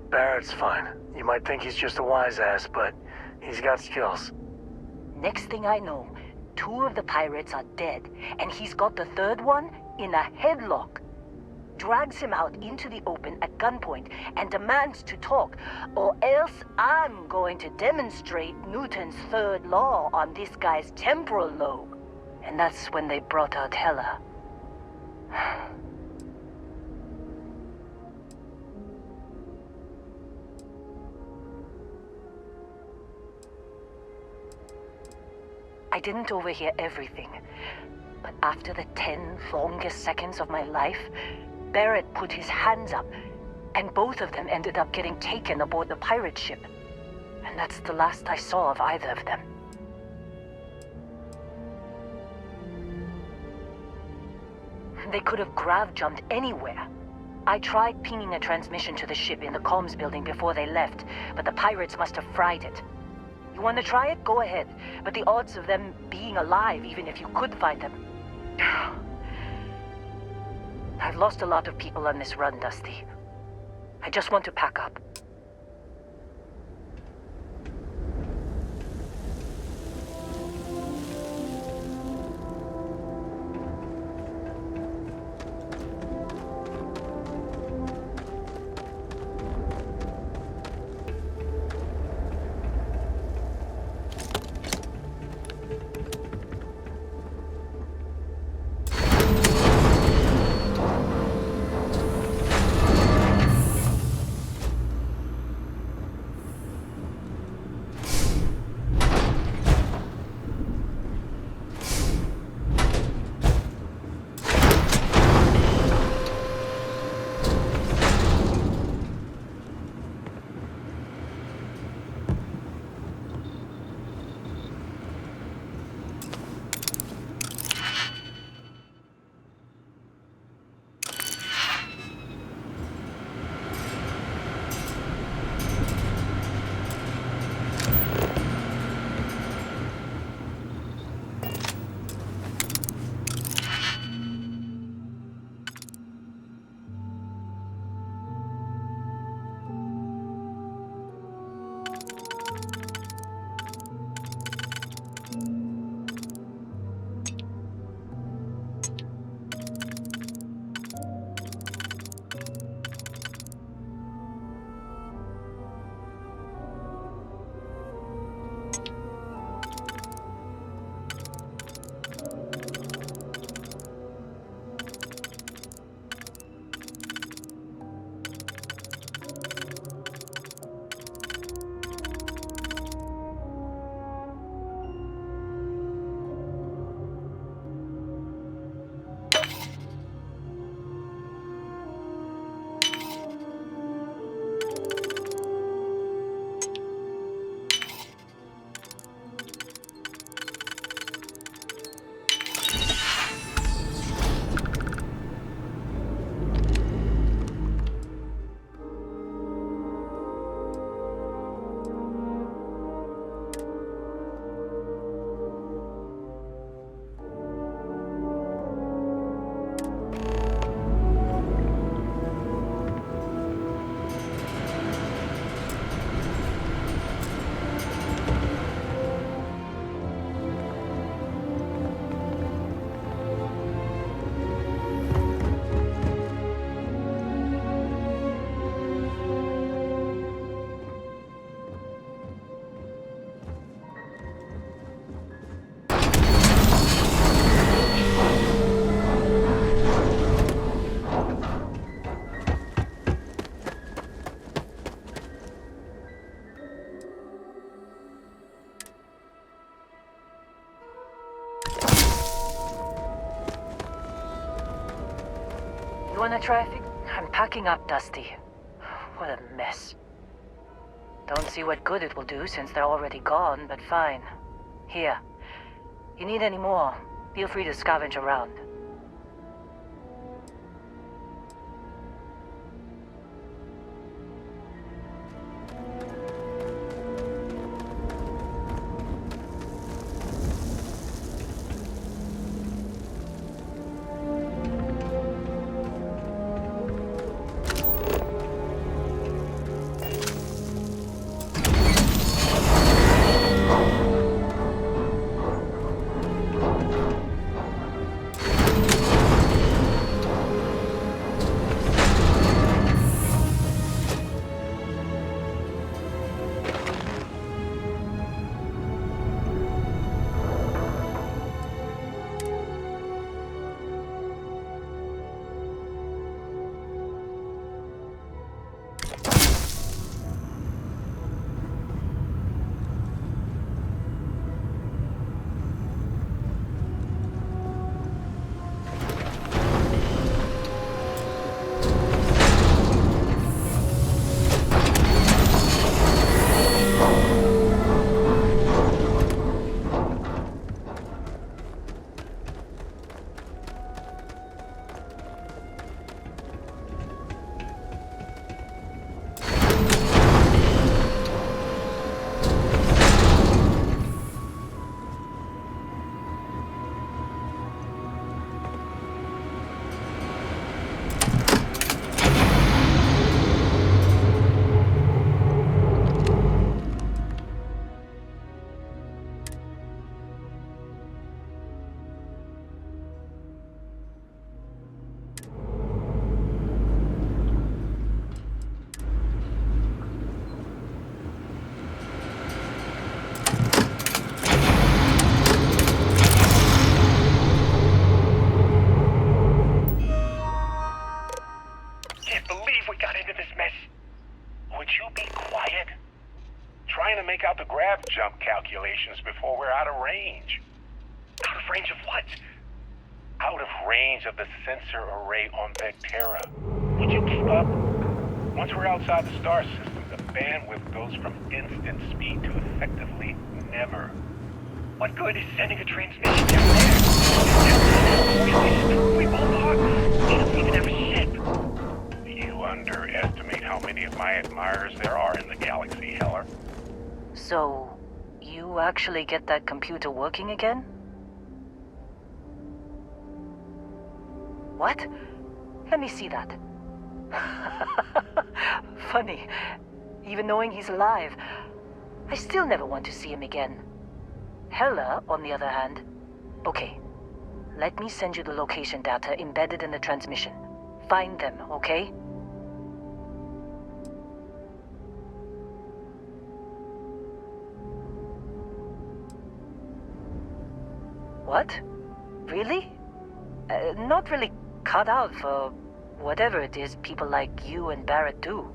Barrett's fine. You might think he's just a wise ass, but he's got skills. Next thing I know, 2 of the pirates are dead, and he's got the 3rd one in a headlock. drags him out into the open at gunpoint and demands to talk, or else I'm going to demonstrate Newton's third law on this guy's temporal lobe. And that's when they brought out Hela. I didn't overhear everything, but after the 10 longest seconds of my life, Barrett put his hands up, and both of them ended up getting taken aboard the pirate ship. And that's the last I saw of either of them. They could have grav-jumped anywhere. I tried pinging a transmission to the ship in the comms building before they left, but the pirates must have fried it. You want to try it? Go ahead. But the odds of them being alive, even if you could find them... I've lost a lot of people on this run, Dusty. I just want to pack up. You wanna traffic? I'm packing up, Dusty. What a mess. Don't see what good it will do since they're already gone, but fine. Here. You need any more? Feel free to scavenge around. if we got into this mess? Would you be quiet? Trying to make out the grav jump calculations before we're out of range. Out of range of what? Out of range of the sensor array on Vectera. Would you keep up? Once we're outside the star system, the bandwidth goes from instant speed to effectively never. What good is sending a transmission down there? We both are. We don't even have a ship. You underestimate how many of my admirers there are in the galaxy, Heller. So, you actually get that computer working again? What? Let me see that. Funny. Even knowing he's alive, I still never want to see him again. Heller, on the other hand... Okay. Let me send you the location data embedded in the transmission. Find them, okay? What? Really? Not really cut out for whatever it is people like you and Barrett do.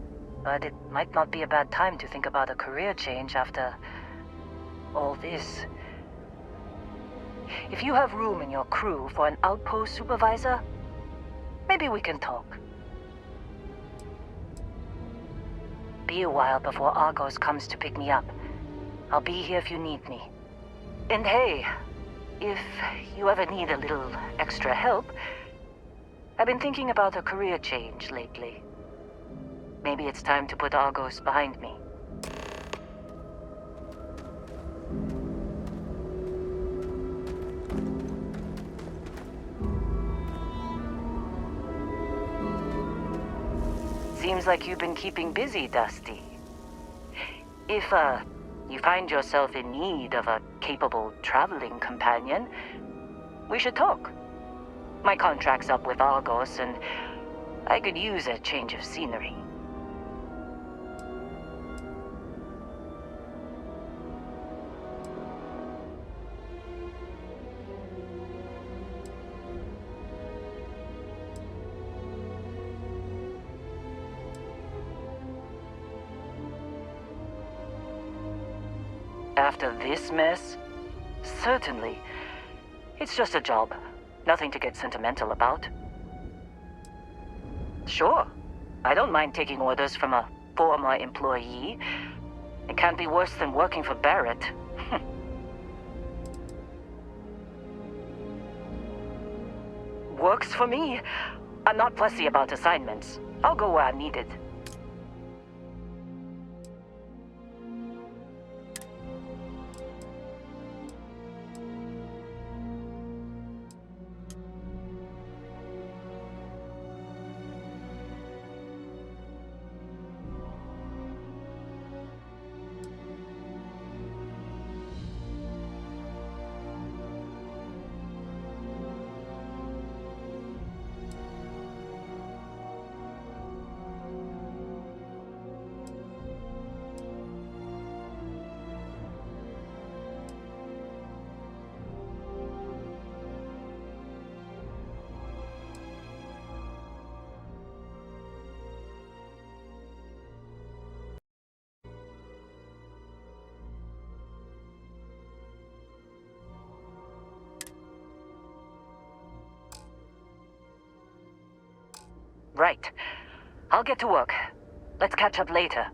But it might not be a bad time to think about a career change after all this. If you have room in your crew for an outpost supervisor, maybe we can talk. Be a while before Argos comes to pick me up. I'll be here if you need me. And hey, if you ever need a little extra help, I've been thinking about a career change lately. Maybe it's time to put Argos behind me. Seems like you've been keeping busy, Dusty. If, you find yourself in need of a capable traveling companion, we should talk. My contract's up with Argos, and I could use a change of scenery. After this mess? Certainly. It's just a job. Nothing to get sentimental about. Sure. I don't mind taking orders from a former employee. It can't be worse than working for Barrett. Works for me. I'm not fussy about assignments. I'll go where I'm needed. Right. I'll get to work. Let's catch up later.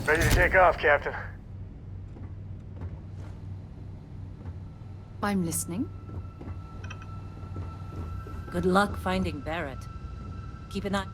Ready to take off, Captain. I'm listening. Good luck finding Barrett. Keep an eye...